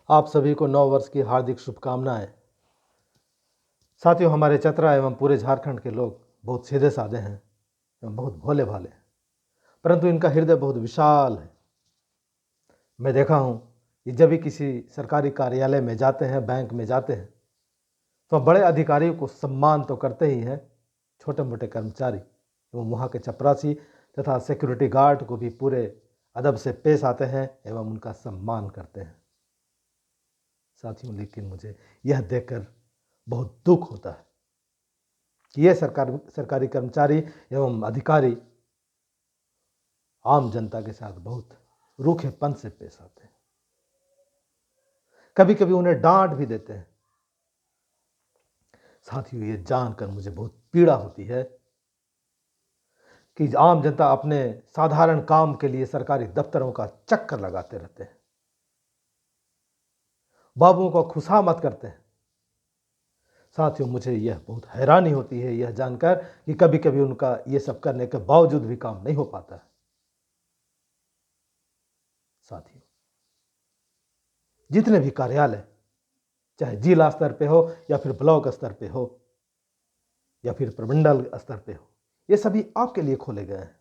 आप सभी को नव वर्ष की हार्दिक शुभकामनाएं। साथियों, हमारे चतरा एवं पूरे झारखंड के लोग बहुत सीधे साधे हैं एवं बहुत भोले भाले हैं, परंतु इनका हृदय बहुत विशाल है। मैं देखा हूँ कि जब भी किसी सरकारी कार्यालय में जाते हैं, बैंक में जाते हैं, तो बड़े अधिकारियों को सम्मान तो करते ही हैं, छोटे मोटे कर्मचारी एवं वहाँ के चपरासी तथा सिक्योरिटी गार्ड को भी पूरे अदब से पेश आते हैं एवं उनका सम्मान करते हैं। साथियों, लेकिन मुझे यह देखकर बहुत दुख होता है कि ये सरकारी कर्मचारी एवं अधिकारी आम जनता के साथ बहुत रूखेपन से पेश आते हैं। कभी कभी उन्हें डांट भी देते हैं। साथियों, ये जानकर मुझे बहुत पीड़ा होती है कि आम जनता अपने साधारण काम के लिए सरकारी दफ्तरों का चक्कर लगाते रहते हैं, बाबुओं को खुशामद करते हैं। साथियों, मुझे यह बहुत हैरानी होती है यह जानकर कि कभी कभी उनका ये सब करने के बावजूद भी काम नहीं हो पाता है। साथियों, जितने भी कार्यालय, चाहे जिला स्तर पे हो या फिर ब्लॉक स्तर पे हो या फिर प्रमंडल स्तर पे हो, ये सभी आपके लिए खोले गए हैं।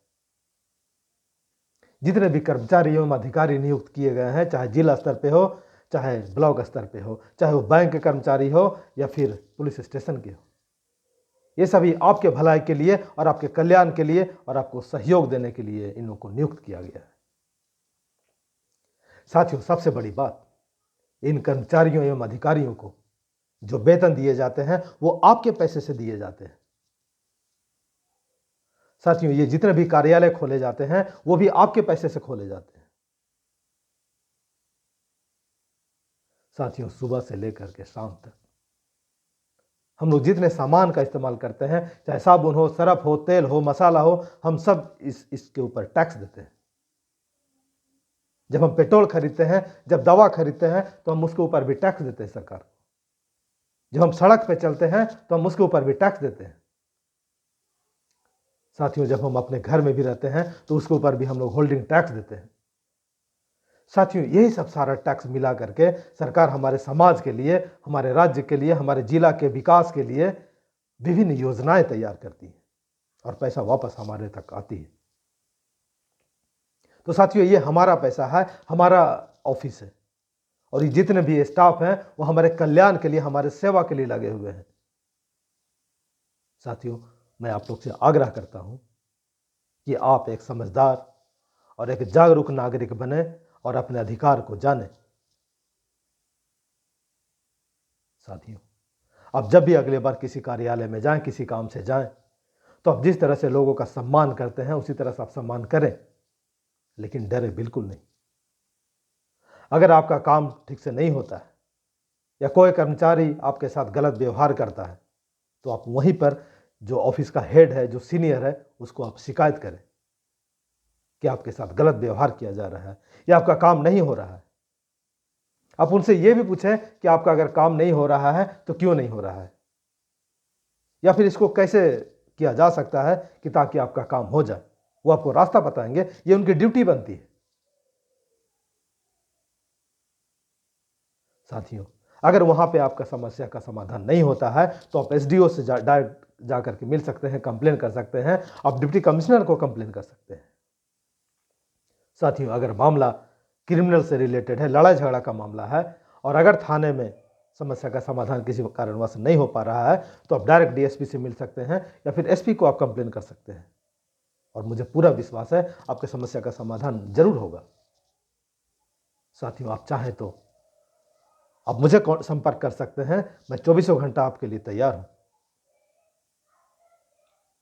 जितने भी कर्मचारी एवं अधिकारी नियुक्त किए गए हैं, चाहे जिला स्तर पे हो, चाहे ब्लॉक स्तर पे हो, चाहे वो बैंक के कर्मचारी हो या फिर पुलिस स्टेशन के हो, ये सभी आपके भलाई के लिए और आपके कल्याण के लिए और आपको सहयोग देने के लिए इन लोगों को नियुक्त किया गया है। साथियों, सबसे बड़ी बात, इन कर्मचारियों एवं अधिकारियों को जो वेतन दिए जाते हैं वो आपके पैसे से दिए जाते हैं। साथियों, ये जितने भी कार्यालय खोले जाते हैं वो भी आपके पैसे से खोले जाते हैं। साथियों, सुबह से लेकर के शाम तक हम लोग जितने सामान का इस्तेमाल करते हैं, चाहे साबुन हो, सरफ हो, तेल हो, मसाला हो, हम सब इसके ऊपर टैक्स देते हैं। जब हम पेट्रोल खरीदते हैं, जब दवा खरीदते हैं, तो हम उसके ऊपर भी टैक्स देते हैं सरकार को। जब हम सड़क पे चलते हैं तो हम उसके ऊपर भी टैक्स देते हैं। साथियों, जब हम अपने घर में भी रहते हैं तो उसके ऊपर भी हम लोग होल्डिंग टैक्स देते हैं। साथियों, यही सब सारा टैक्स मिला करके सरकार हमारे समाज के लिए, हमारे राज्य के लिए, हमारे जिला के विकास के लिए विभिन्न योजनाएं तैयार करती है और पैसा वापस हमारे तक आती है। तो साथियों, ये हमारा पैसा है, हमारा ऑफिस है और ये जितने भी स्टाफ हैं वो हमारे कल्याण के लिए, हमारे सेवा के लिए लगे हुए हैं। साथियों, मैं आप लोग से आग्रह करता हूं कि आप एक समझदार और एक जागरूक नागरिक बने और अपने अधिकार को जाने। साथियों, आप जब भी अगली बार किसी कार्यालय में जाएं, किसी काम से जाएं, तो आप जिस तरह से लोगों का सम्मान करते हैं उसी तरह से आप सम्मान करें, लेकिन डरे बिल्कुल नहीं। अगर आपका काम ठीक से नहीं होता है या कोई कर्मचारी आपके साथ गलत व्यवहार करता है, तो आप वहीं पर जो ऑफिस का हेड है, जो सीनियर है, उसको आप शिकायत करें कि आपके साथ गलत व्यवहार किया जा रहा है या आपका काम नहीं हो रहा है। आप उनसे यह भी पूछें कि आपका अगर काम नहीं हो रहा है तो क्यों नहीं हो रहा है, या फिर इसको कैसे किया जा सकता है कि ताकि आपका काम हो जाए। वो आपको रास्ता बताएंगे, ये उनकी ड्यूटी बनती है। साथियों, अगर वहां पे आपका समस्या का समाधान नहीं होता है तो आप एसडीओ से डायरेक्ट जाकर के मिल सकते हैं, कंप्लेन कर सकते हैं, आप डिप्टी कमिश्नर को कंप्लेन कर सकते हैं। साथियों, अगर मामला क्रिमिनल से रिलेटेड है, लड़ाई झगड़ा का मामला है, और अगर थाने में समस्या का समाधान किसी कारणवश नहीं हो पा रहा है, तो आप डायरेक्ट डीएसपी से मिल सकते हैं या फिर एसपी को आप कंप्लेन कर सकते हैं, और मुझे पूरा विश्वास है आपकी समस्या का समाधान जरूर होगा। साथियों, आप चाहें तो आप मुझे संपर्क कर सकते हैं, मैं 24 घंटा आपके लिए तैयार हूं।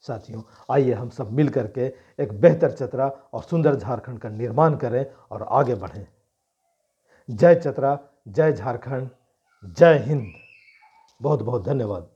साथियों, आइए हम सब मिल करके एक बेहतर चतरा और सुंदर झारखंड का निर्माण करें और आगे बढ़ें। जय चतरा, जय झारखंड, जय हिंद। बहुत बहुत धन्यवाद।